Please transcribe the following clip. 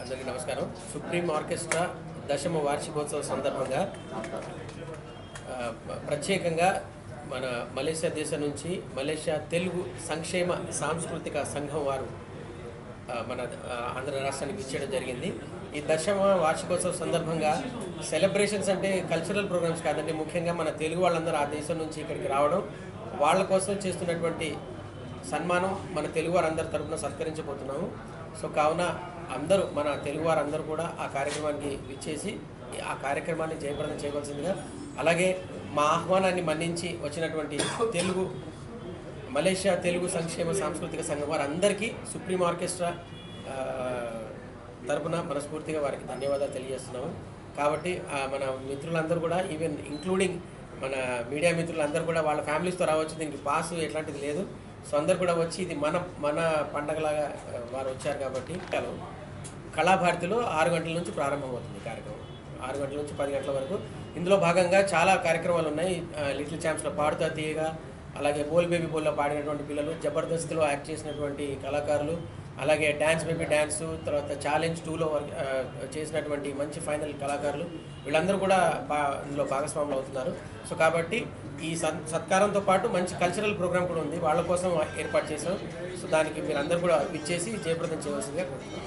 అందరికీ నమస్కారం. Supreme orchestra దశమ వార్షికోత్సవ సందర్భంగా ప్రత్యేకంగా మన మలేషియా దేశం నుంచి మలేషియా తెలుగు సంక్షేమ సాంస్కృతిక సంఘం వారు మన ఆంధ్ర రాష్ట్రానికి ఇచ్చేయడం జరిగింది. ఈ దశమ వార్షికోత్సవ సందర్భంగా సెలబ్రేషన్స్ అంటే కల్చరల్ ప్రోగ్రామ్స్ కాదండి, ముఖ్యంగా మన తెలుగు వాళ్ళందరూ ఆ దేశం నుంచి ఇక్కడికి రావడం, వాళ్ళ కోసం చేస్తున్నటువంటి సన్మానం మన తెలుగు వారందరి తరఫున సత్కరించబోతున్నాము. సో కావున అందరూ మన తెలుగు వారందరూ కూడా ఆ కార్యక్రమానికి విచ్చేసి ఆ కార్యక్రమాన్ని జయప్రదం చేయవలసిందిగా, అలాగే మా ఆహ్వానాన్ని మన్నించి వచ్చినటువంటి మలేషియా తెలుగు సంక్షేమ సాంస్కృతిక సంఘం వారందరికీ సుప్రీం ఆర్కెస్ట్రా తరపున మనస్ఫూర్తిగా వారికి ధన్యవాదాలు తెలియజేస్తున్నాము. కాబట్టి మన మిత్రులందరూ కూడా, ఈవెన్ ఇంక్లూడింగ్ మన మీడియా మిత్రులందరూ కూడా వాళ్ళ ఫ్యామిలీస్తో రావచ్చు. దీనికి పాస్ ఎట్లాంటిది లేదు. సో అందరు కూడా వచ్చి ఇది మన పండగలాగా వారు వచ్చారు కాబట్టి కళాభారతిలో 6 గంటల నుంచి ప్రారంభమవుతుంది కార్యక్రమం. 6 గంటల నుంచి 10 గంటల వరకు. ఇందులో భాగంగా చాలా కార్యక్రమాలు ఉన్నాయి. లిటిల్ ఛాంప్స్లో పాడుతా తీయగా, అలాగే బోల్ బేబీ బోల్లో పాడినటువంటి పిల్లలు, జబర్దస్త్లో యాక్ట్ చేసినటువంటి కళాకారులు, అలాగే డ్యాన్స్ బేబీ డ్యాన్సు, తర్వాత ఛాలెంజ్ 2లో చేసినటువంటి మంచి ఫైనల్ కళాకారులు, వీళ్ళందరూ కూడా ఇందులో భాగస్వాములు అవుతున్నారు. సో కాబట్టి ఈ సత్కారంతో పాటు మంచి కల్చరల్ ప్రోగ్రామ్ కూడా ఉంది, వాళ్ళ కోసం ఏర్పాటు చేసాం. సో దానికి మీరందరూ కూడా ఇచ్చేసి జయప్రదం చేయవలసిందిగా కోరుతున్నాం.